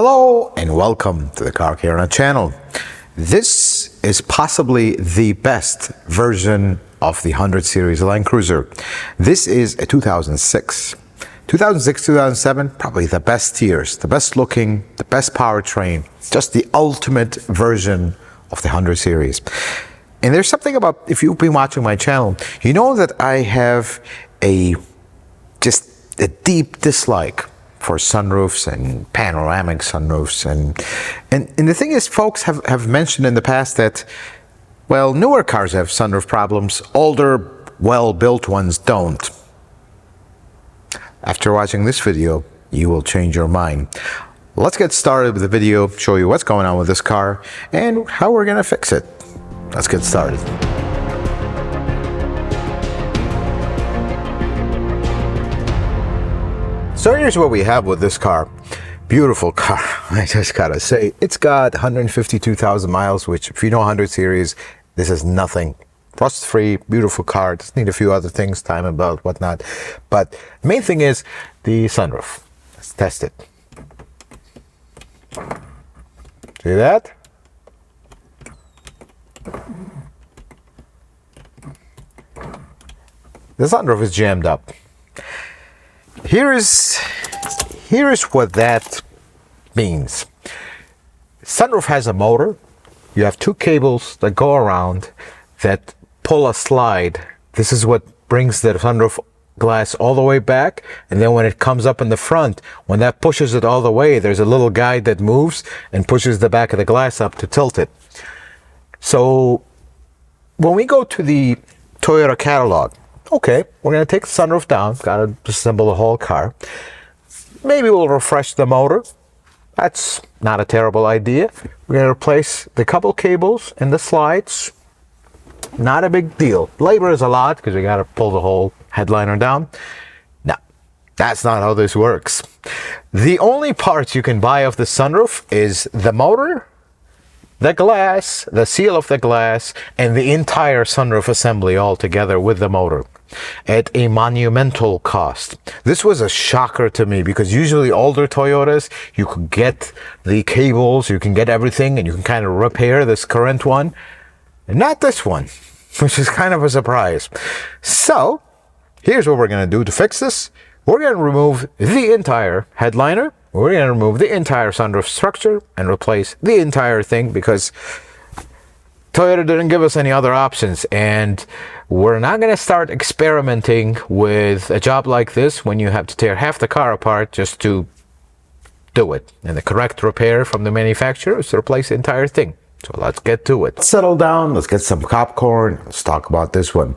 Hello and welcome to the Car Care channel. This is possibly the best version of the 100 series Land Cruiser. This is a 2006. 2006, 2007, probably the best years, the best looking, the best powertrain. It's just the ultimate version of the 100 series. And there's something about, if you've been watching my channel, you know that I have just a deep dislike for sunroofs and panoramic sunroofs. And the thing is, folks have mentioned in the past that, well, newer cars have sunroof problems, older, well-built ones don't. After watching this video, you will change your mind. Let's get started with the video, show you what's going on with this car and how we're gonna fix it. Let's get started. So here's what we have with this car. Beautiful car, I just gotta say. It's got 152,000 miles, which if you know 100 series, this is nothing. Rust-free, beautiful car. Just need a few other things, timing belt, whatnot. But the main thing is the sunroof. Let's test it. See that? The sunroof is jammed up. Here is what that means. Sunroof has a motor. You have two cables that go around that pull a slide. This is what brings the sunroof glass all the way back, and then when it comes up in the front, when that pushes it all the way, there's a little guide that moves and pushes the back of the glass up to tilt it. So when we go to the Toyota catalog, okay, we're going to take the sunroof down, got to assemble the whole car. Maybe we'll refresh the motor. That's not a terrible idea. We're going to replace the couple cables and the slides. Not a big deal. Labor is a lot because we got to pull the whole headliner down. No, that's not how this works. The only parts you can buy of the sunroof is the motor, the glass, the seal of the glass, and the entire sunroof assembly all together with the motor at a monumental cost. This was a shocker to me because usually older Toyotas, you could get the cables, you can get everything, and you can kind of repair this current one. And not this one, which is kind of a surprise. So here's what we're going to do to fix this. We're going to remove the entire headliner. We're going to remove the entire sunroof structure and replace the entire thing because Toyota didn't give us any other options. And we're not going to start experimenting with a job like this when you have to tear half the car apart just to do it. And the correct repair from the manufacturer is to replace the entire thing. So let's get to it. Settle down. Let's get some popcorn. Let's talk about this one.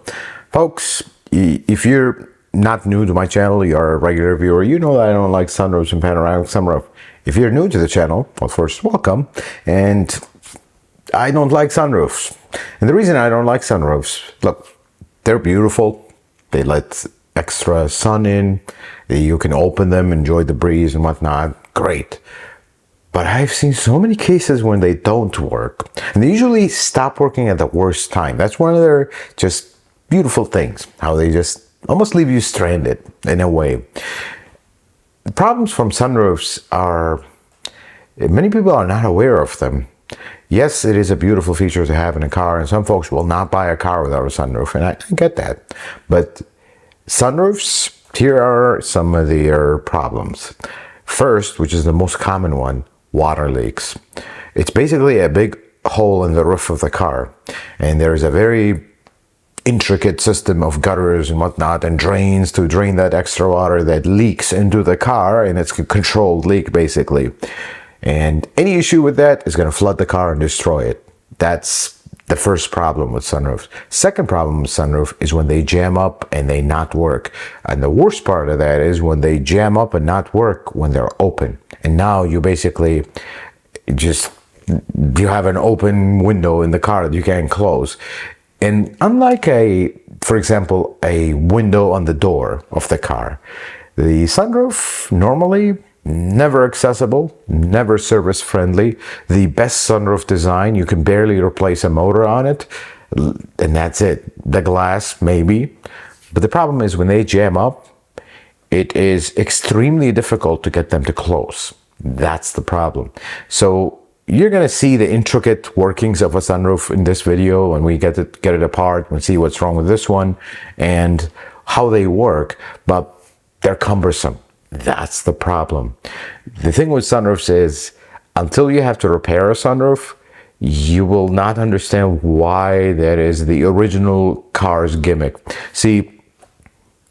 Folks, if you're not new to my channel, you're a regular viewer, you know that I don't like sunroofs and panoramic sunroof. If you're new to the channel, well, first, welcome. And I don't like sunroofs. And the reason I don't like sunroofs, look, they're beautiful. They let extra sun in. You can open them, enjoy the breeze and whatnot. Great. But I've seen so many cases when they don't work. And they usually stop working at the worst time. That's one of their just beautiful things, how they just almost leave you stranded in a way. The problems from sunroofs are, many people are not aware of them. Yes, it is a beautiful feature to have in a car, and some folks will not buy a car without a sunroof, and I get that. But sunroofs, here are some of their problems. First, which is the most common one, water leaks. It's basically a big hole in the roof of the car, and there's a very intricate system of gutters and whatnot and drains to drain that extra water that leaks into the car, and it's a controlled leak basically. And any issue with that is going to flood the car and destroy it. That's the first problem with sunroofs. Second problem with sunroof is when they jam up and they not work. And the worst part of that is when they jam up and not work when they're open. And now you basically you have an open window in the car that you can't close. And unlike for example, a window on the door of the car, the sunroof normally never accessible, never service friendly. The best sunroof design, you can barely replace a motor on it, and that's it. The glass, maybe. But the problem is when they jam up, it is extremely difficult to get them to close. That's the problem. So you're going to see the intricate workings of a sunroof in this video when we get it apart and see what's wrong with this one and how they work, but they're cumbersome. That's the problem. The thing with sunroofs is until you have to repair a sunroof, you will not understand why that is the original car's gimmick. See,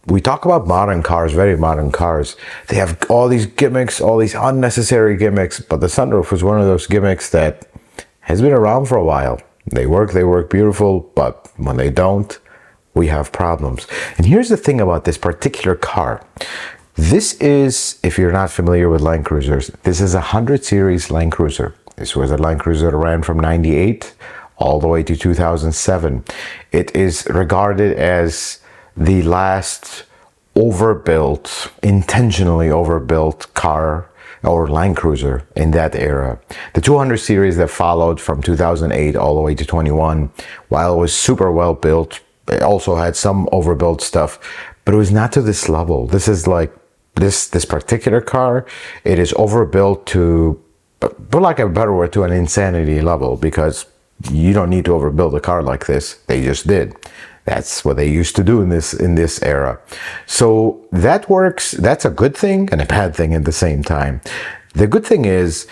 we talk about modern cars, very modern cars. They have all these gimmicks, all these unnecessary gimmicks, but the sunroof is one of those gimmicks that has been around for a while. They work beautiful, but when they don't, we have problems. And here's the thing about this particular car. This is, if you're not familiar with Land Cruisers, this is a 100 series Land Cruiser. This was a Land Cruiser that ran from 98 all the way to 2007. It is regarded as the last overbuilt, intentionally overbuilt car or Land Cruiser in that era. The 200 series that followed from 2008 all the way to 21, while it was super well built, it also had some overbuilt stuff, but it was not to this level. This is like this particular car, it is overbuilt to, for lack of a better word, to an insanity level, because you don't need to overbuild a car like this. They just did. That's what they used to do in this era. So that works. That's a good thing and a bad thing at the same time. The good thing is,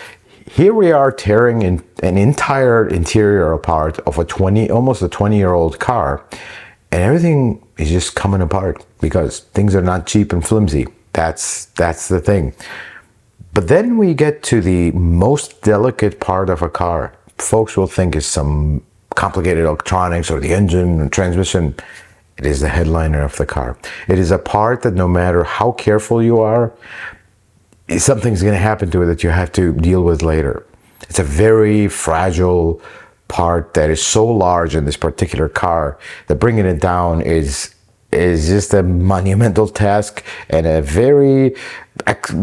here we are tearing an entire interior apart of almost a 20-year-old car, and everything is just coming apart because things are not cheap and flimsy. That's the thing. But then we get to the most delicate part of a car. Folks will think is some complicated electronics or the engine and transmission. It is the headliner of the car. It is a part that no matter how careful you are, something's going to happen to it that you have to deal with later. It's a very fragile part that is so large in this particular car that bringing it down is just a monumental task and a very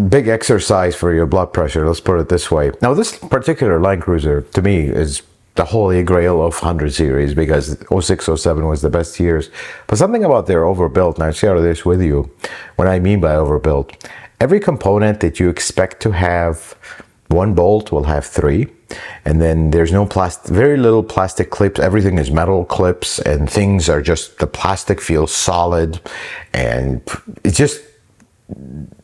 big exercise for your blood pressure. Let's put it this way. Now, this particular Land Cruiser, to me, is the holy grail of 100 series because 06, 07 was the best years. But something about their overbuilt, and I share this with you, what I mean by overbuilt. Every component that you expect to have one bolt will have three. And then there's no very little plastic clips. Everything is metal clips, and things are just, the plastic feels solid, and it's just,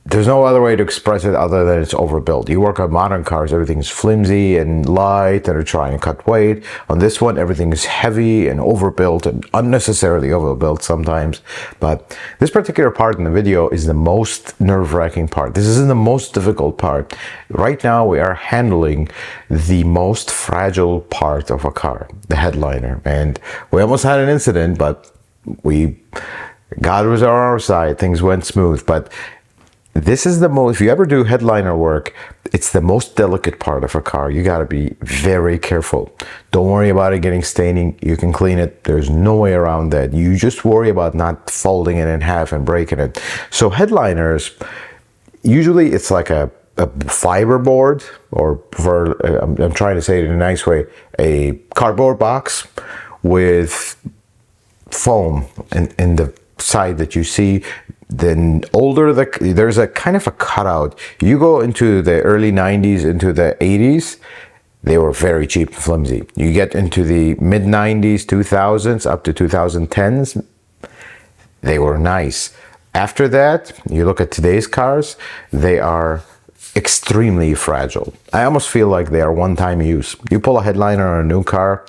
there's no other way to express it other than it's overbuilt. You work on modern cars, everything's flimsy and light and are trying to cut weight. On this one, everything is heavy and overbuilt and unnecessarily overbuilt sometimes. But this particular part in the video is the most nerve-wracking part. This is the most difficult part. Right now, we are handling the most fragile part of a car, the headliner. And we almost had an incident, but God was on our side. Things went smooth. But this is the most, if you ever do headliner work, it's the most delicate part of a car. You got to be very careful. Don't worry about it getting staining. You can clean it. There's no way around that. You just worry about not folding it in half and breaking it. So headliners, usually it's like a fiber board, or I'm trying to say it in a nice way, a cardboard box with foam in the side that you see. Then there's a kind of a cutout. You go into the early 90s, into the 80s, they were very cheap and flimsy. You get into the mid 90s, 2000s, up to 2010s, they were nice. After that, you look at today's cars, they are extremely fragile. I almost feel like they are one-time use. You pull a headliner on a new car,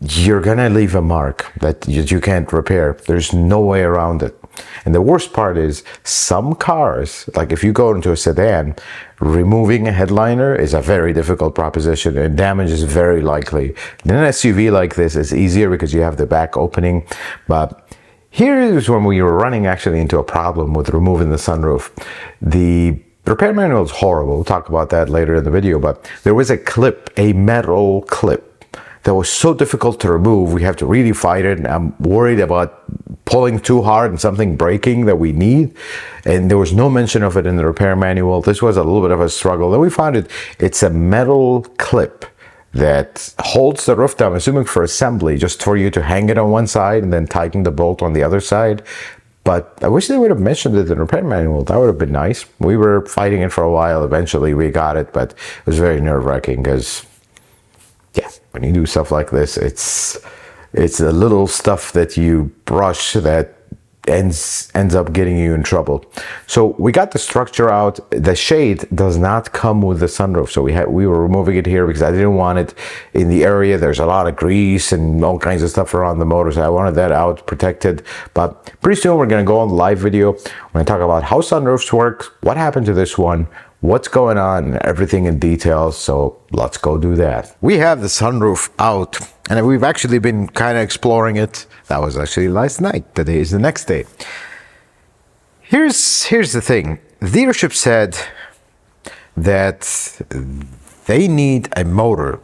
you're gonna leave a mark that you can't repair. There's no way around it. And the worst part is some cars, like if you go into a sedan, removing a headliner is a very difficult proposition and damage is very likely. In an SUV like this, it's easier because you have the back opening. But here is when we were running actually into a problem with removing the sunroof. The repair manual is horrible. We'll talk about that later in the video, but there was a clip, a metal clip, that was so difficult to remove. We have to really fight it. And I'm worried about pulling too hard and something breaking that we need. And there was no mention of it in the repair manual. This was a little bit of a struggle. Then we found it's a metal clip that holds the roof down, assuming for assembly, just for you to hang it on one side and then tighten the bolt on the other side. But I wish they would have mentioned it in the repair manual. That would have been nice. We were fighting it for a while. Eventually we got it, but it was very nerve-wracking because, yeah, when you do stuff like this, it's a little stuff that you brush that ends up getting you in trouble. So we got the structure out. The shade does not come with the sunroof, so we were removing it here because I didn't want it in the area. There's a lot of grease and all kinds of stuff around the motor, so I wanted that out, protected. But pretty soon we're going to go on the live video. We're going to talk about how sunroofs work, what happened to this one, what's going on, and everything in detail. So let's go do that. We have the sunroof out, and we've actually been kind of exploring it. That was actually last night. Today is the next day. Here's the thing. The dealership said that they need a motor.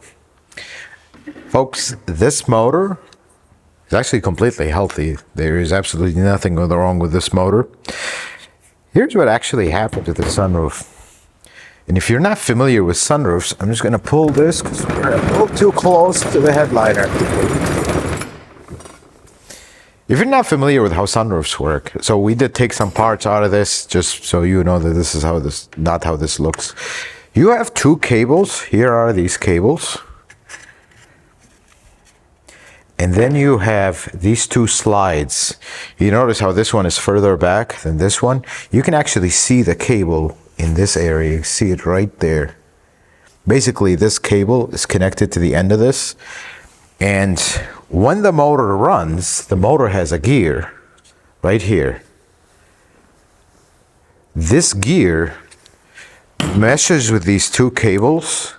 Folks, this motor is actually completely healthy. There is absolutely nothing wrong with this motor. Here's what actually happened to the sunroof. And if you're not familiar with sunroofs, I'm just going to pull this because we're a little too close to the headliner. If you're not familiar with how sunroofs work, so we did take some parts out of this just so you know that this is not how this looks. You have two cables. Here are these cables. And then you have these two slides. You notice how this one is further back than this one? You can actually see the cable in this area. You see it right there. Basically, this cable is connected to the end of this. And when the motor runs, the motor has a gear right here. This gear meshes with these two cables,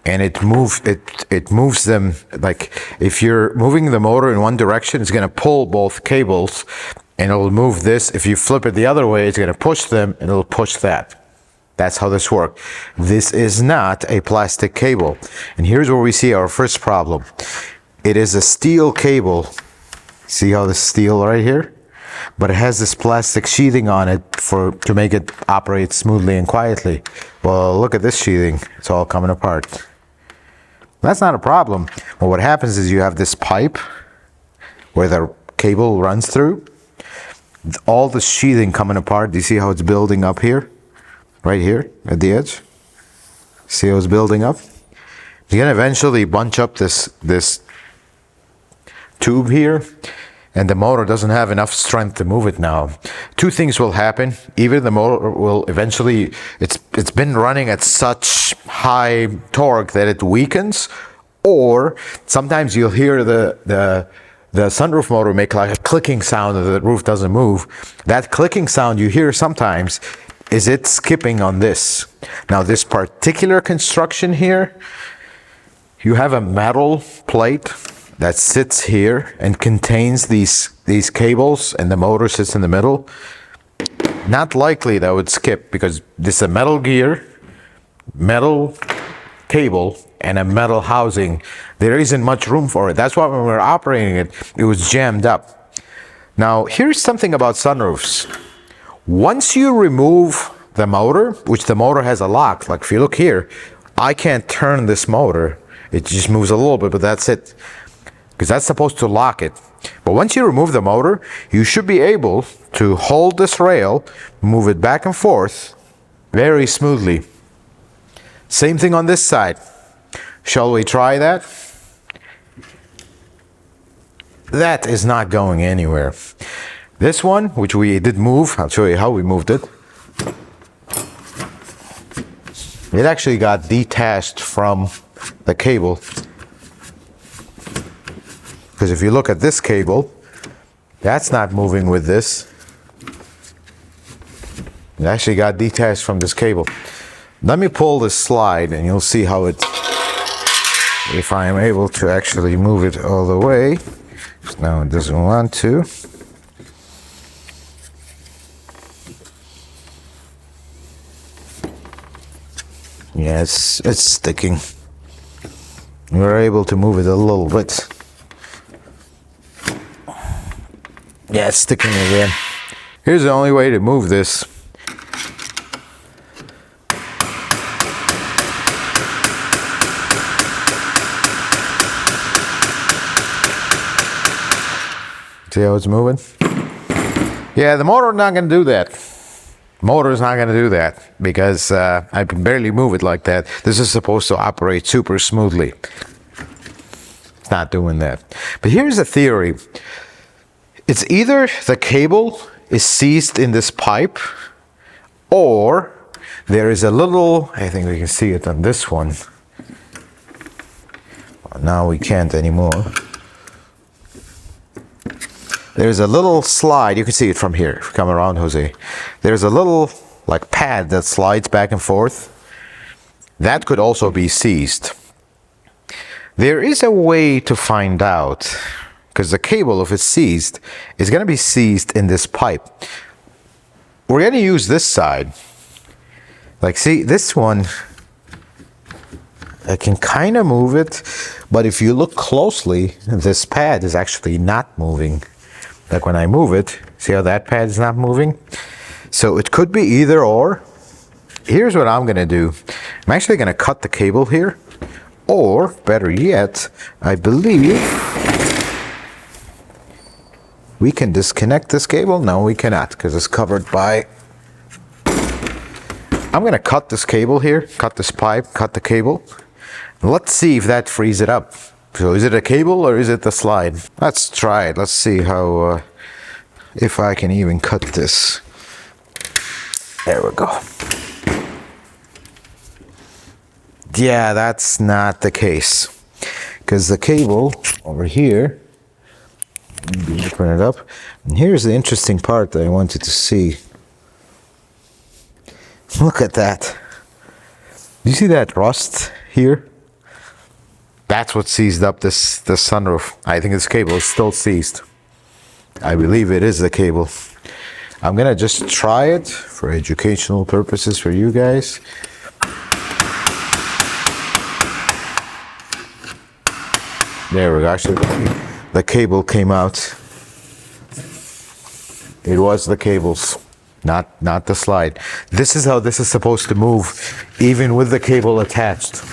and it moves them. Like if you're moving the motor in one direction, it's going to pull both cables, and it'll move this. If you flip it the other way, it's going to push them, and it'll push that. That's how this works. This is not a plastic cable. And here's where we see our first problem. It is a steel cable. See how the steel right here? But it has this plastic sheathing on it to make it operate smoothly and quietly. Well, look at this sheathing. It's all coming apart. That's not a problem. Well, what happens is you have this pipe where the cable runs through. All the sheathing coming apart. Do you see how it's building up here? Right here at the edge. See how it's building up? You're gonna eventually bunch up this tube here, and the motor doesn't have enough strength to move it now. Two things will happen. Either the motor will eventually, it's been running at such high torque that it weakens, or sometimes you'll hear the sunroof motor make like a clicking sound and the roof doesn't move. That clicking sound you hear sometimes is it skipping on this. Now this particular construction here, you have a metal plate that sits here and contains these cables, and the motor sits in the middle. Not likely that would skip because this is a metal gear, metal cable, and a metal housing. There isn't much room for it. That's why when we were operating it, it was jammed up. Now here's something about sunroofs. Once you remove the motor, which the motor has a lock, like if you look here, I can't turn this motor. It just moves a little bit, but that's it. Because that's supposed to lock it. But once you remove the motor, you should be able to hold this rail, move it back and forth very smoothly. Same thing on this side. Shall we try that? That is not going anywhere. This one, which we did move, I'll show you how we moved it. It actually got detached from the cable. Because if you look at this cable, that's not moving with this. It actually got detached from this cable. Let me pull this slide and you'll see how it, if I am able to actually move it all the way. Now it doesn't want to. Yes, it's sticking. We're able to move it a little bit. Yeah, it's sticking again. Here's the only way to move this. See how it's moving? Yeah, the motor not going to do that. Motor is not going to do that because I can barely move it like that. This is supposed to operate super smoothly. It's not doing that. But here's a theory. It's either the cable is seized in this pipe, or there is a little, I think we can see it on this one. Now we can't anymore. There's a little slide, you can see it from here, if you come around, Jose. There's a little like pad that slides back and forth. That could also be seized. There is a way to find out, because the cable, if it's seized, is going to be seized in this pipe. We're going to use this side. Like, see, this one, I can kind of move it, but if you look closely, this pad is actually not moving. Like when I move it, see how that pad is not moving? So it could be either or. Here's what I'm gonna do. I'm actually gonna cut the cable here, or better yet, I believe we can disconnect this cable. No, we cannot, because it's covered by... I'm gonna cut this cable here, cut this pipe, cut the cable. Let's see if that frees it up. So is it a cable or is it the slide? Let's try it. Let's see how, if I can even cut this. There we go. Yeah, that's not the case. Because the cable over here, open it up. And here's the interesting part that I wanted to see. Look at that. Do you see that rust here? That's what seized up this sunroof. I think this cable is still seized. I believe it is the cable. I'm gonna just try it for educational purposes for you guys. There we go. Actually, the cable came out. It was the cables, not the slide. This is how this is supposed to move, even with the cable attached.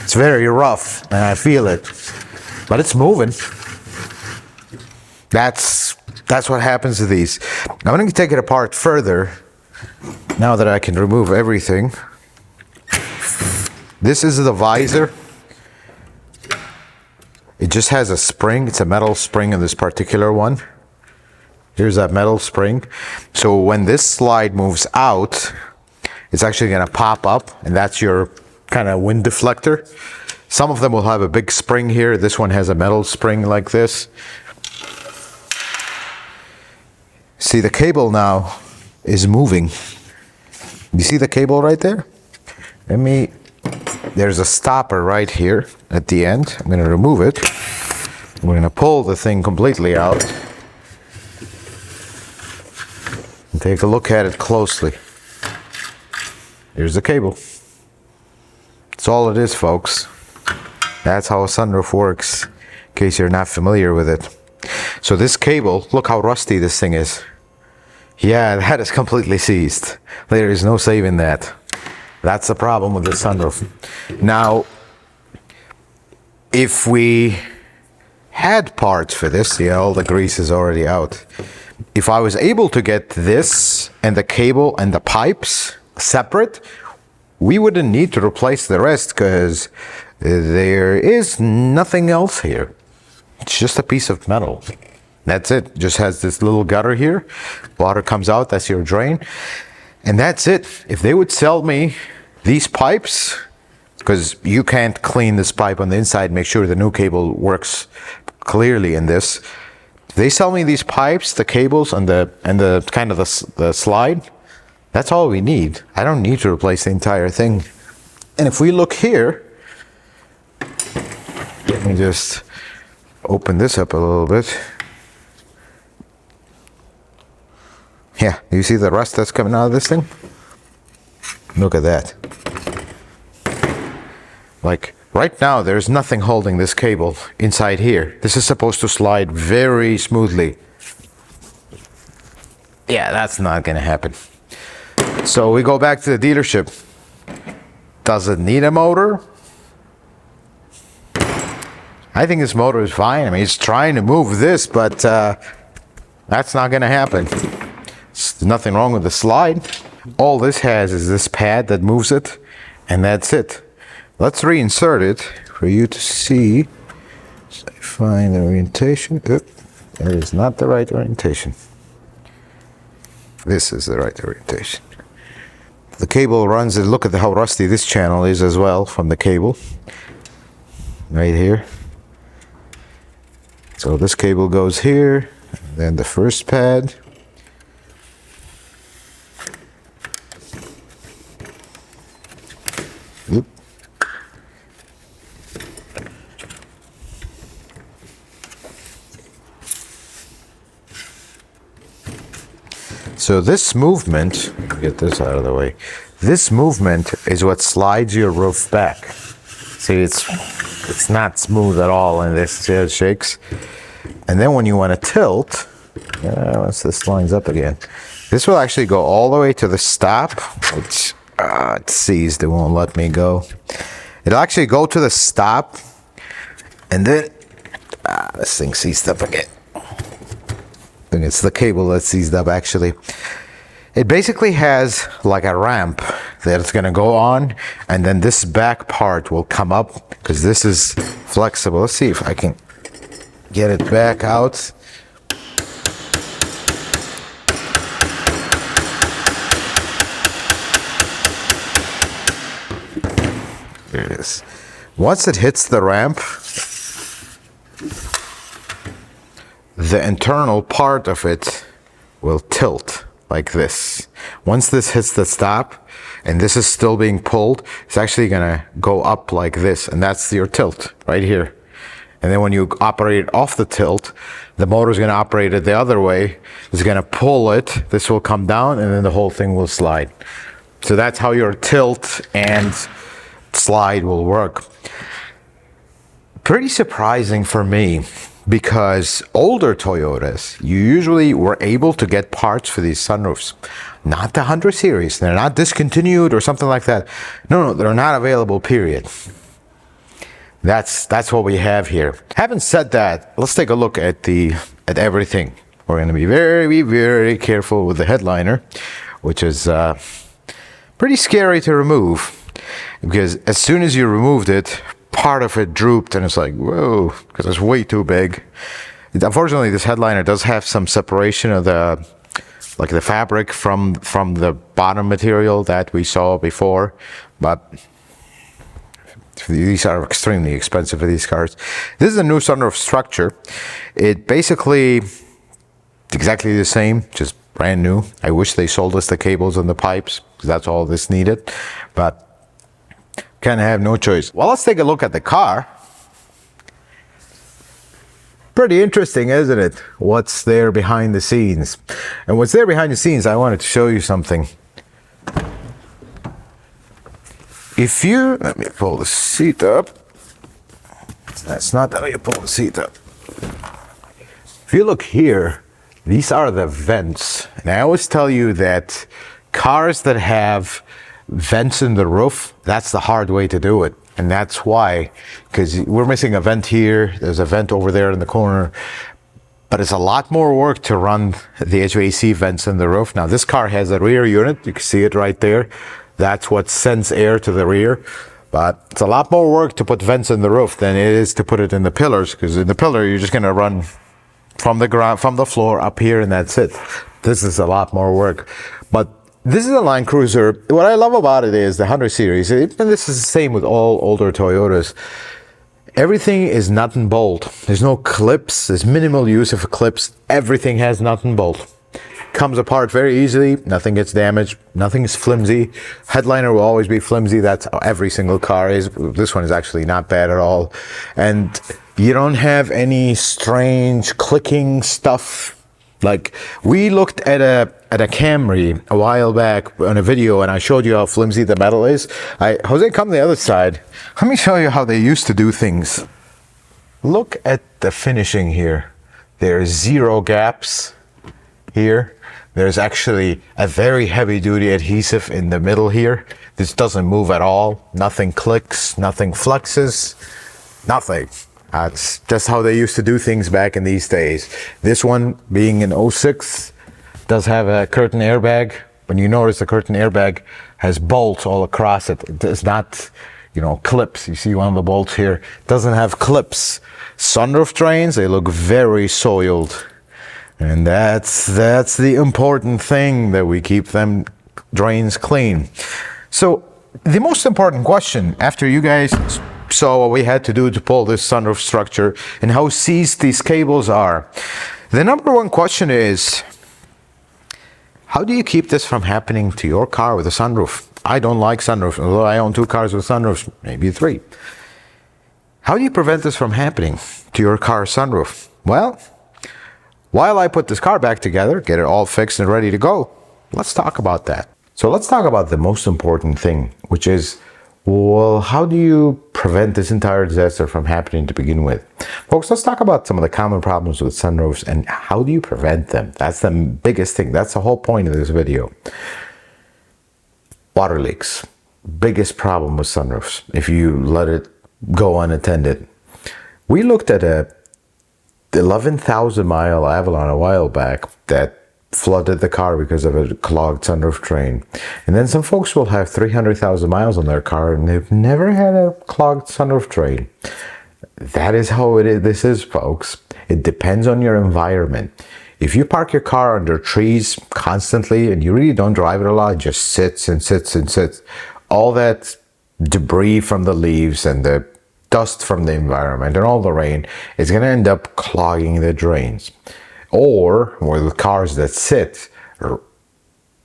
It's very rough, and I feel it, but it's moving. That's what happens to these. I'm going to take it apart further, now that I can remove everything. This is the visor. It just has a spring. It's a metal spring in this particular one. Here's that metal spring. So when this slide moves out, it's actually going to pop up, and that's your kind of wind deflector. Some of them will have a big spring here. This one has a metal spring like this. See, the cable now is moving. You see the cable right there? There's a stopper right here at the end. I'm going to remove it. We're going to pull the thing completely out and take a look at it closely. Here's the cable. That's all it is, folks. That's how a sunroof works, in case you're not familiar with it. So this cable, look how rusty this thing is. Yeah, that is completely seized. There is no saving that. That's the problem with the sunroof. Now, if we had parts for this, yeah, all the grease is already out. If I was able to get this and the cable and the pipes separate, we wouldn't need to replace the rest, because there is nothing else here. It's just a piece of metal. That's it. Just has this little gutter here. Water comes out, that's your drain. And that's it. If they would sell me these pipes, because you can't clean this pipe on the inside, make sure the new cable works clearly in this. If they sell me these pipes, the cables, and the kind of the slide, that's all we need. I don't need to replace the entire thing. And if we look here, let me just open this up a little bit. Yeah, you see the rust that's coming out of this thing? Look at that. Like, right now, there's nothing holding this cable inside here. This is supposed to slide very smoothly. Yeah, that's not gonna happen. So we go back to the dealership. Does it need a motor? I think this motor is fine. I mean, it's trying to move this, but That's not gonna happen. There's nothing wrong with the slide. All this has is this pad that moves it, and that's it. Let's reinsert it for you to see. So find the orientation. Oop, that is not the right orientation. This is the right orientation. The cable runs, and look at how rusty this channel is as well from the cable. Right here. So this cable goes here, and then the first pad. Oop. So this movement, get this out of the way. This movement is what slides your roof back. See, it's not smooth at all, and this see how it shakes. And then when you want to tilt, once this lines up again, this will actually go all the way to the stop, which it seized, it won't let me go. It'll actually go to the stop, and then this thing seized up again. I think it's the cable that's seized up actually. It basically has like a ramp that it's gonna go on, and then this back part will come up because this is flexible. Let's see if I can get it back out. There it is. Once it hits the ramp, the internal part of it will tilt like this. Once this hits the stop and this is still being pulled, it's actually gonna go up like this, and that's your tilt right here. And then when you operate it off the tilt, the motor is gonna operate it the other way. It's gonna pull it, this will come down, and then the whole thing will slide. So that's how your tilt and slide will work. Pretty surprising for me, because older Toyotas, you usually were able to get parts for these sunroofs. Not the 100 series. They're not discontinued or something like that. No, they're not available, period. That's what we have here. Having said that, let's take a look at everything. We're going to be very, very careful with the headliner, which is pretty scary to remove, because as soon as you removed it, part of it drooped, and it's like, whoa, because it's way too big. Unfortunately, this headliner does have some separation of the fabric from the bottom material that we saw before, but these are extremely expensive for these cars. This is a new sunroof structure. It basically exactly the same, just brand new. I wish they sold us the cables and the pipes, because that's all this needed, but kind of have no choice. Well, let's take a look at the car. Pretty interesting, isn't it? What's there behind the scenes? And what's there behind the scenes, I wanted to show you something. Let me pull the seat up. That's not how you pull the seat up. If you look here, these are the vents. And I always tell you that cars that have vents in the roof, that's the hard way to do it. And that's why, because we're missing a vent here, there's a vent over there in the corner, but it's a lot more work to run the HVAC vents in the roof. Now this car has a rear unit, you can see it right there. That's what sends air to the rear, but it's a lot more work to put vents in the roof than it is to put it in the pillars, because in the pillar you're just going to run from the ground, from the floor up here, and that's it. This is a lot more work. But this is a Land Cruiser. What I love about it is the 100 series, and this is the same with all older Toyotas. Everything is nut and bolt. There's no clips. There's minimal use of clips. Everything has nut and bolt. Comes apart very easily. Nothing gets damaged. Nothing is flimsy. Headliner will always be flimsy. That's how every single car is. This one is actually not bad at all. And you don't have any strange clicking stuff. Like, we looked at a Camry a while back on a video, and I showed you how flimsy the metal is. Jose, come the other side. Let me show you how they used to do things. Look at the finishing here. There's zero gaps here. There's actually a very heavy-duty adhesive in the middle here. This doesn't move at all. Nothing clicks, nothing flexes, nothing. That's just how they used to do things back in these days. This one, being an '06, does have a curtain airbag. When you notice the curtain airbag has bolts all across it. It does not, clips. You see one of the bolts here. It doesn't have clips. Sunroof drains, they look very soiled. And that's the important thing, that we keep them drains clean. So the most important question, after you guys saw what we had to do to pull this sunroof structure and how seized these cables are, the number one question is, how do you keep this from happening to your car with a sunroof? I don't like sunroofs, although I own 2 cars with sunroofs, maybe 3. How do you prevent this from happening to your car's sunroof? Well, while I put this car back together, get it all fixed and ready to go, let's talk about that. So let's talk about the most important thing, which is, well, how do you prevent this entire disaster from happening to begin with? Folks, let's talk about some of the common problems with sunroofs and how do you prevent them? That's the biggest thing. That's the whole point of this video. Water leaks. Biggest problem with sunroofs, if you let it go unattended. We looked at a 11,000 mile Avalon a while back that flooded the car because of a clogged sunroof drain. And then some folks will have 300,000 miles on their car and they've never had a clogged sunroof drain. That is how it is. This is, folks. It depends on your environment. If you park your car under trees constantly and you really don't drive it a lot, it just sits and sits and sits, all that debris from the leaves and the dust from the environment and all the rain is going to end up clogging the drains. Or with cars that sit,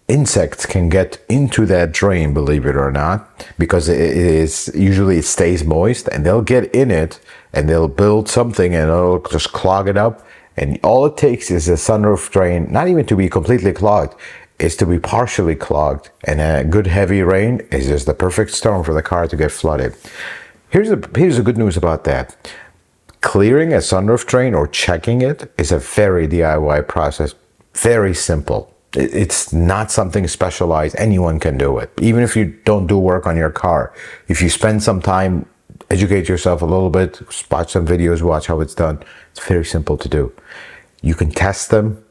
insects can get into that drain, believe it or not, because it stays moist, and they'll get in it and they'll build something and it'll just clog it up. And all it takes is a sunroof drain, not even to be completely clogged, is to be partially clogged. And a good heavy rain is just the perfect storm for the car to get flooded. Here's the good news about that. Clearing a sunroof drain or checking it is a very DIY process. Very simple. It's not something specialized. Anyone can do it. Even if you don't do work on your car. If you spend some time, educate yourself a little bit, watch some videos, watch how it's done. It's very simple to do. You can test them.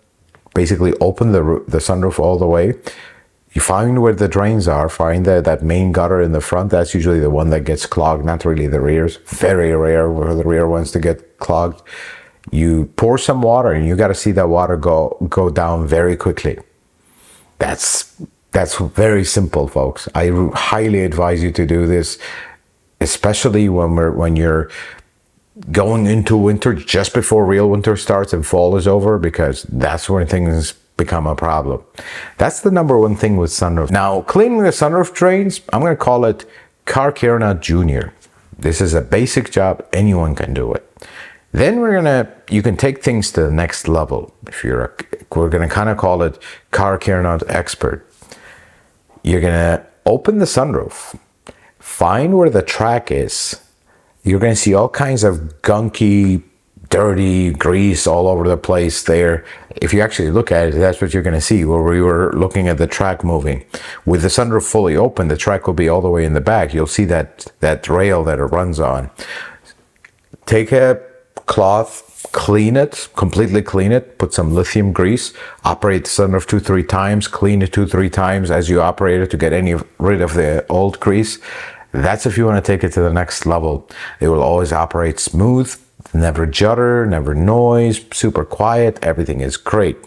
Basically open the sunroof all the way. You find where the drains are, find that main gutter in the front. That's usually the one that gets clogged, not really the rears. Very rare for the rear ones to get clogged. You pour some water and you got to see that water go down very quickly. That's very simple, folks. I highly advise you to do this, especially when you're going into winter, just before real winter starts and fall is over, because that's when things become a problem. That's the number one thing with sunroof. Now, cleaning the sunroof drains, I'm going to call it Car Care Nut Junior. This is a basic job. Anyone can do it. Then you can take things to the next level. We're going to kind of call it Car Care Nut Expert. You're going to open the sunroof, find where the track is. You're going to see all kinds of gunky, dirty grease all over the place there. If you actually look at it, that's what you're going to see, where we were looking at the track moving. With the sunroof fully open, the track will be all the way in the back. You'll see that rail that it runs on. Take a cloth, clean it, completely clean it, put some lithium grease, operate the sunroof 2-3 times, clean it 2-3 times as you operate it to get rid of the old grease. That's if you want to take it to the next level. It will always operate smooth. Never judder, never noise, super quiet, everything is great.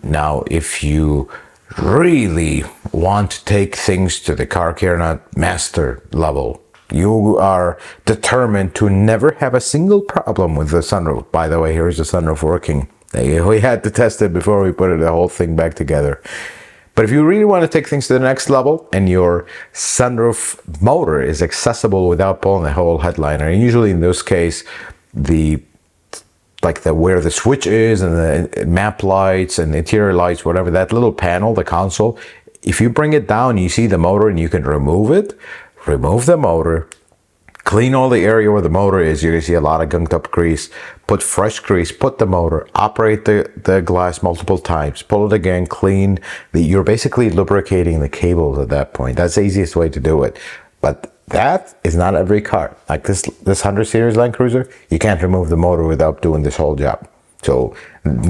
Now, if you really want to take things to the Car Care Nut Master level, you are determined to never have a single problem with the sunroof. By the way, here's the sunroof working. We had to test it before we put the whole thing back together. But if you really want to take things to the next level and your sunroof motor is accessible without pulling the whole headliner, and usually in this case, where the switch is and the map lights and the interior lights, whatever, that little panel, the console, if you bring it down, you see the motor and you can remove it, remove the motor, clean all the area where the motor is. You're going to see a lot of gunked up grease. Put fresh grease, put the motor, operate the glass multiple times, pull it again, clean. You're basically lubricating the cables at that point. That's the easiest way to do it. But That is not every car. Like this 100 series Land Cruiser, you can't remove the motor without doing this whole job. So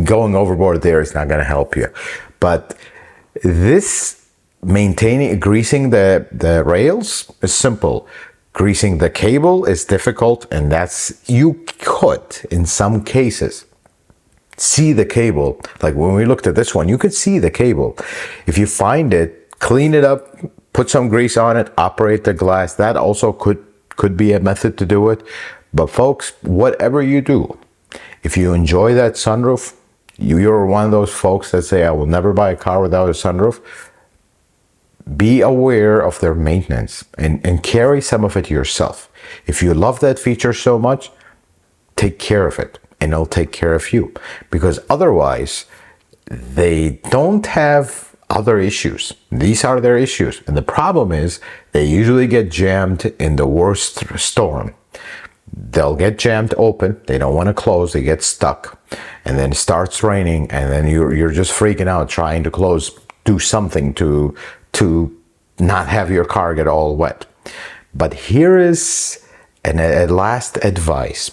going overboard there is not going to help you. But this greasing the rails is simple. Greasing the cable is difficult, and you could, in some cases, see the cable. Like when we looked at this one, you could see the cable. If you find it, clean it up, put some grease on it, operate the glass. That also could be a method to do it. But folks, whatever you do, if you enjoy that sunroof, you're one of those folks that say, I will never buy a car without a sunroof. Be aware of their maintenance and carry some of it yourself. If you love that feature so much, take care of it, and it'll take care of you. Because otherwise, they don't have other issues. These are their issues. And the problem is they usually get jammed in the worst storm. They'll get jammed open. They don't want to close. They get stuck. And then it starts raining, and then you're just freaking out trying to close, do something to not have your car get all wet. But here is a last advice.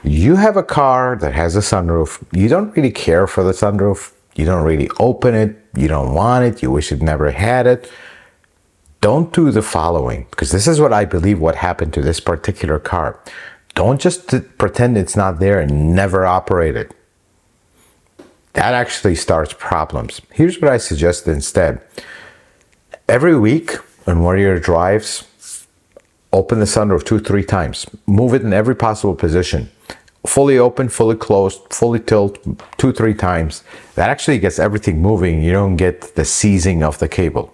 You have a car that has a sunroof. You don't really care for the sunroof. You don't really open it. You don't want it. You wish it never had it. Don't do the following, because this is what I believe what happened to this particular car. Don't just pretend it's not there and never operate it. That actually starts problems. Here's what I suggest instead. Every week on one of your drives, open the sunroof 2-3 times. Move it in every possible position. Fully open, fully closed, fully tilt 2-3 times. That actually gets everything moving. You don't get the seizing of the cable.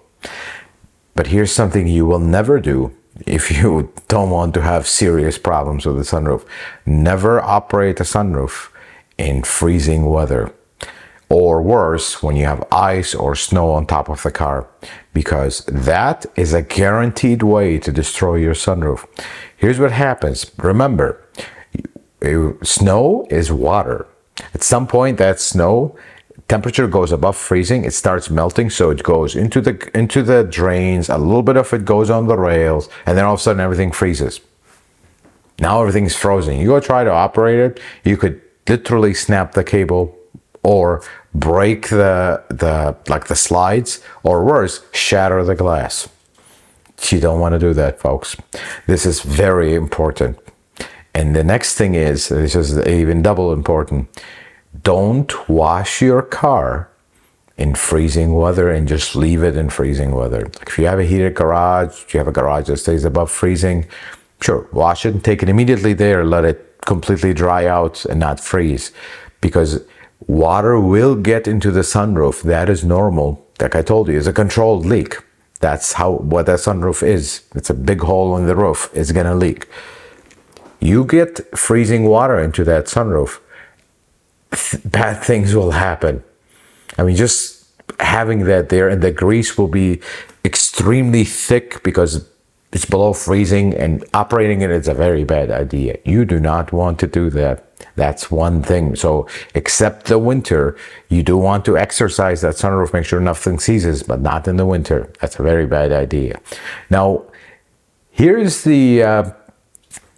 But here's something you will never do if you don't want to have serious problems with the sunroof. Never operate a sunroof in freezing weather. Or worse, when you have ice or snow on top of the car, because that is a guaranteed way to destroy your sunroof. Here's what happens. Remember, snow is water. At some point, that snow temperature goes above freezing. It starts melting, so it goes into the drains. A little bit of it goes on the rails, and then all of a sudden, everything freezes. Now everything's frozen. You go try to operate it, you could literally snap the cable, or break the slides, or worse, shatter the glass. You don't want to do that, folks. This is very important. And the next thing is, this is even double important, don't wash your car in freezing weather and just leave it in freezing weather. If you have a heated garage, if you have a garage that stays above freezing, sure, wash it and take it immediately there, let it completely dry out and not freeze. Because water will get into the sunroof. That is normal. Like I told you, it's a controlled leak. That's what that sunroof is. It's a big hole in the roof. It's gonna leak. You get freezing water into that sunroof, bad things will happen. I mean, just having that there, and the grease will be extremely thick because it's below freezing, and operating it is a very bad idea. You do not want to do that. That's one thing. So except the winter, you do want to exercise that sunroof, make sure nothing seizes, but not in the winter. That's a very bad idea. Now, here's the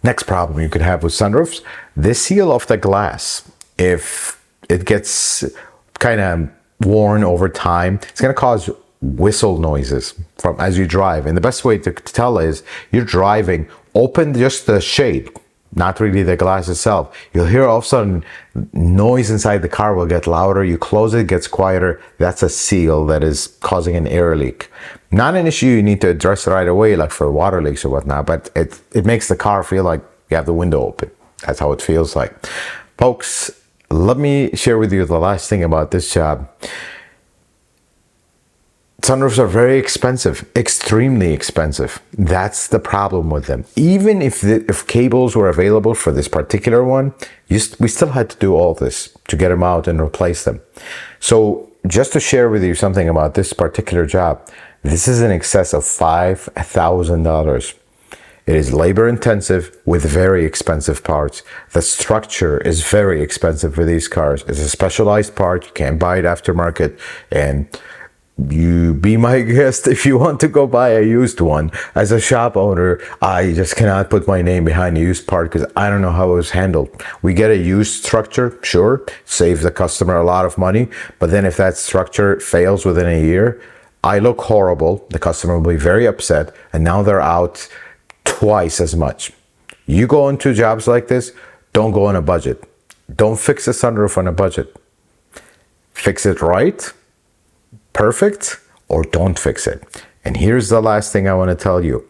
next problem you could have with sunroofs. The seal of the glass, if it gets kind of worn over time, it's going to cause whistle noises as you drive. And the best way to tell is you're driving, open just the shade, not really the glass itself. You'll hear all of a sudden noise inside the car will get louder. You close it, it gets quieter. That's a seal that is causing an air leak. Not an issue you need to address right away, like for water leaks or whatnot, but it makes the car feel like you have the window open. That's how it feels like. Folks, let me share with you the last thing about this job. Sunroofs are very expensive, extremely expensive. That's the problem with them. Even if cables were available for this particular one, we still had to do all this to get them out and replace them. So just to share with you something about this particular job, this is in excess of $5,000. It is labor intensive with very expensive parts. The structure is very expensive for these cars. It's a specialized part. You can't buy it aftermarket. And you be my guest if you want to go buy a used one. As a shop owner, I just cannot put my name behind a used part because I don't know how it was handled. We get a used structure, sure, save the customer a lot of money, but then if that structure fails within a year, I look horrible, the customer will be very upset, and now they're out twice as much. You go into jobs like this, don't go on a budget. Don't fix a sunroof on a budget. Fix it right, perfect, or don't fix it. And here's the last thing I want to tell you.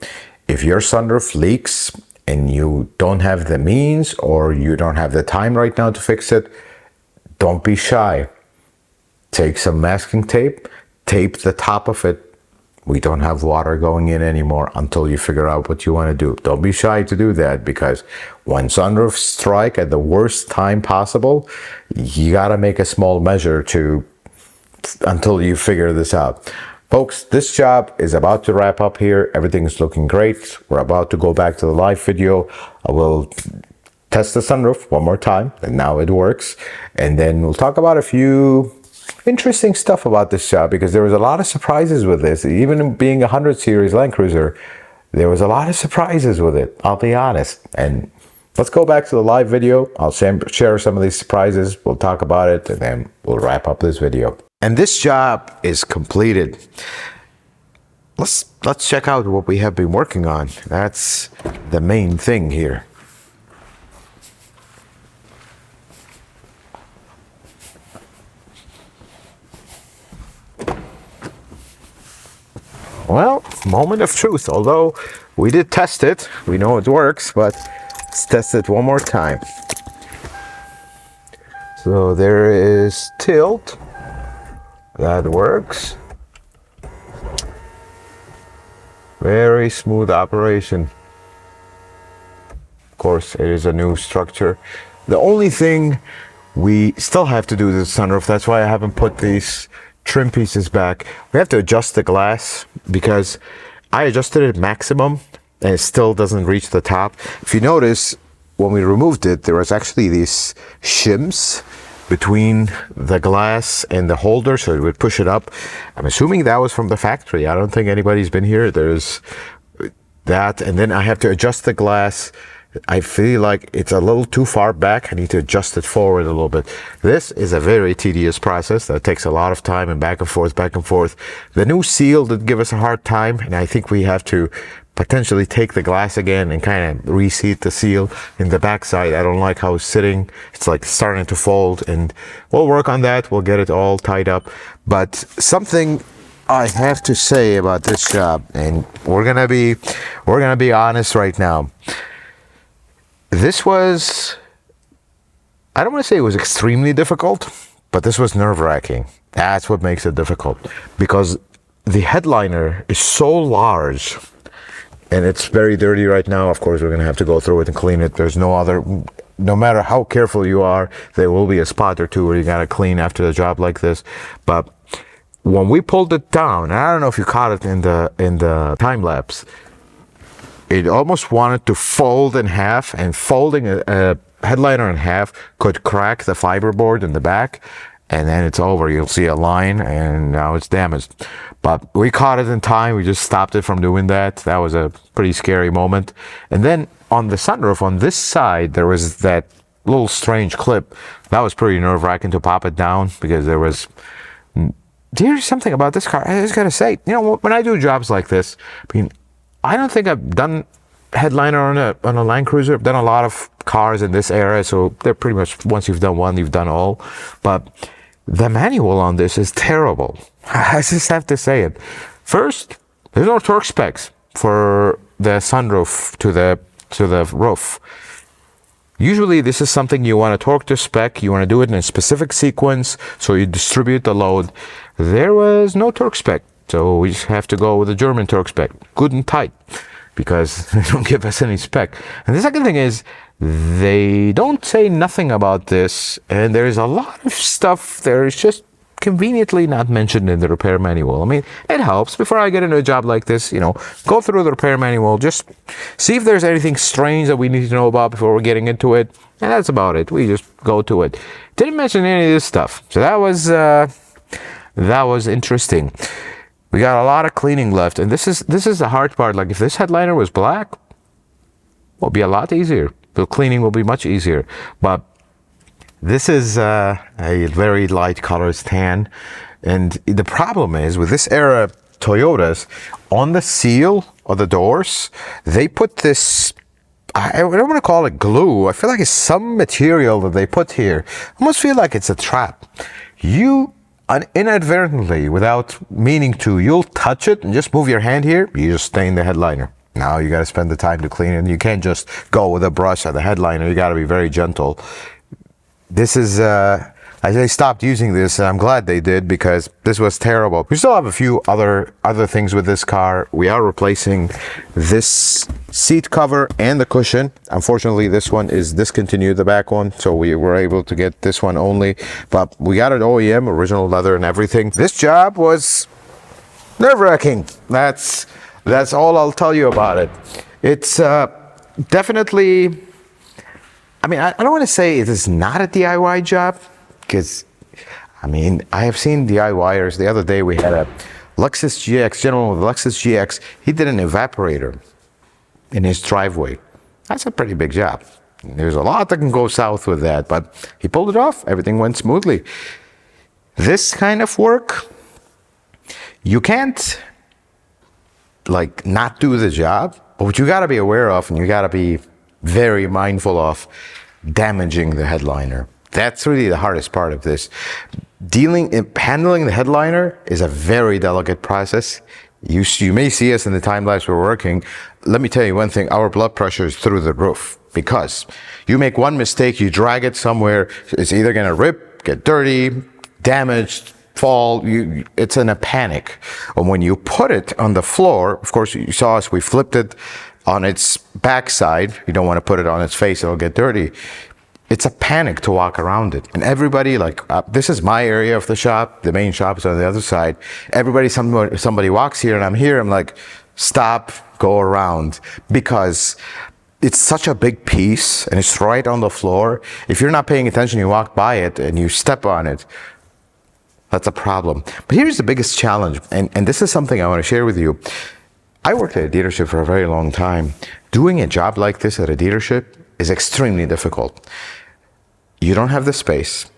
If your sunroof leaks and you don't have the means or you don't have the time right now to fix it, don't be shy. Take some masking tape, tape the top of it. We don't have water going in anymore until you figure out what you want to do. Don't be shy to do that, because when sunroofs strike at the worst time possible, you got to make a small measure until you figure this out. Folks, this job is about to wrap up here. Everything is looking great. We're about to go back to the live video. I will test the sunroof one more time, and now it works. And then we'll talk about a few interesting stuff about this job, because there was a lot of surprises with this. Even being a 100 series Land Cruiser, there was a lot of surprises with it, I'll be honest. And let's go back to the live video. I'll share some of these surprises. We'll talk about it, and then we'll wrap up this video. And this job is completed. Let's check out what we have been working on. That's the main thing here. Well, moment of truth. Although we did test it, we know it works, but let's test it one more time. So there is tilt. That works. Very smooth operation. Of course, it is a new structure. The only thing we still have to do is the sunroof. That's why I haven't put these trim pieces back. We have to adjust the glass because I adjusted it maximum and it still doesn't reach the top. If you notice, when we removed it, there was actually these shims between the glass and the holder, so it would push it up. I'm assuming that was from the factory. I don't think anybody's been here. There's that, and then I have to adjust the glass. I feel like it's a little too far back. I need to adjust it forward a little bit. This is a very tedious process that takes a lot of time and back and forth, back and forth. The new seal did give us a hard time, and I think we have to potentially take the glass again and kind of reseat the seal in the backside. I don't like how it's sitting. It's like starting to fold, and we'll work on that. We'll get it all tied up. But something I have to say about this job, and we're gonna be honest right now. This was, I don't want to say it was extremely difficult, but this was nerve-wracking. That's what makes it difficult, because the headliner is so large and it's very dirty right now. Of course, we're going to have to go through it and clean it. There's no matter how careful you are, there will be a spot or two where you got to clean after a job like this. But when we pulled it down, and I don't know if you caught it in the time lapse, it almost wanted to fold in half, and folding a headliner in half could crack the fiberboard in the back, and then it's over. You'll see a line, and now it's damaged. But we caught it in time. We just stopped it from doing that. That was a pretty scary moment. And then on the sunroof, on this side, there was that little strange clip. That was pretty nerve-wracking to pop it down, because there's something about this car. I just gotta say, when I do jobs like this, I don't think I've done headliner on a Land Cruiser. I've done a lot of cars in this era, so they're pretty much, once you've done one, you've done all. But the manual on this is terrible. I just have to say it. First, there's no torque specs for the sunroof to the roof. Usually this is something you want to torque to spec. You want to do it in a specific sequence, so you distribute the load. There was no torque spec. So we just have to go with the German torque spec, good and tight, because they don't give us any spec. And the second thing is, they don't say nothing about this, and there's a lot of stuff there is just conveniently not mentioned in the repair manual. I mean, it helps. Before I get into a job like this, go through the repair manual, just see if there's anything strange that we need to know about before we're getting into it, and that's about it. We just go to it. Didn't mention any of this stuff. So that was That was interesting. We got a lot of cleaning left, and this is the hard part. Like if this headliner was black, it'll be a lot easier. The cleaning will be much easier. But this is a very light color, it's tan. And the problem is with this era Toyotas, on the seal of the doors, they put this, I don't want to call it glue. I feel like it's some material that they put here. I almost feel like it's a trap. You inadvertently, without meaning to, you'll touch it and just move your hand here, you just stain the headliner. Now you got to spend the time to clean it. You can't just go with a brush at the headliner. You got to be very gentle. This is, they stopped using this, and I'm glad they did, because this was terrible. We still have a few other things with this car. We are replacing this seat cover and the cushion. Unfortunately, this one is discontinued, the back one, so we were able to get this one only. But we got it OEM, original leather and everything. This job was nerve-wracking. That's all I'll tell you about it. It's definitely, I mean, I don't want to say it is not a DIY job, because, I mean, I have seen DIYers. The other day we had a Lexus GX, gentleman with a Lexus GX. He did an evaporator in his driveway. That's a pretty big job. There's a lot that can go south with that, but he pulled it off. Everything went smoothly. This kind of work, you can't, like, not do the job, but what you got to be aware of, and you got to be very mindful of, damaging the headliner. That's really the hardest part of this. Handling the headliner is a very delicate process. You may see us in the time lapse we're working. Let me tell you one thing, our blood pressure is through the roof, because you make one mistake, you drag it somewhere, it's either gonna rip, get dirty, damaged, fall, it's in a panic. And when you put it on the floor, of course you saw us, we flipped it on its backside. You don't want to put it on its face, it'll get dirty. It's a panic to walk around it. And everybody, like, this is my area of the shop. The main shop is on the other side. Everybody, somebody walks here and I'm here, I'm like, stop, go around. Because it's such a big piece and it's right on the floor. If you're not paying attention, you walk by it and you step on it, that's a problem. But here's the biggest challenge, and this is something I want to share with you. I worked at a dealership for a very long time. Doing a job like this at a dealership is extremely difficult. You don't have the space.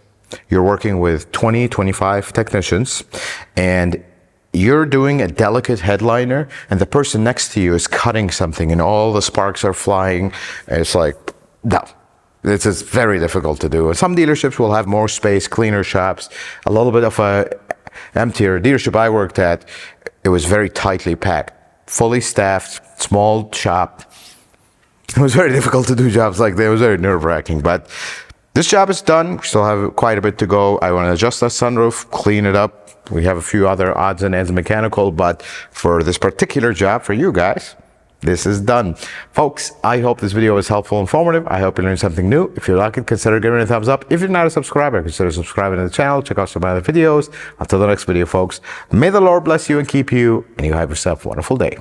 You're working with 20, 25 technicians, and you're doing a delicate headliner, and the person next to you is cutting something, and all the sparks are flying. And it's like, no. This is very difficult to do. Some dealerships will have more space, cleaner shops, a little bit of a emptier. Dealership I worked at, it was very tightly packed, fully staffed, small shop. It was very difficult to do jobs like that. It was very nerve-wracking, but this job is done. We still have quite a bit to go. I want to adjust that sunroof, clean it up. We have a few other odds and ends mechanical, but for this particular job, for you guys, this is done. Folks, I hope this video was helpful and informative. I hope you learned something new. If you like it, consider giving it a thumbs up. If you're not a subscriber, consider subscribing to the channel. Check out some other videos. Until the next video, folks, may the Lord bless you and keep you, and you have yourself a wonderful day.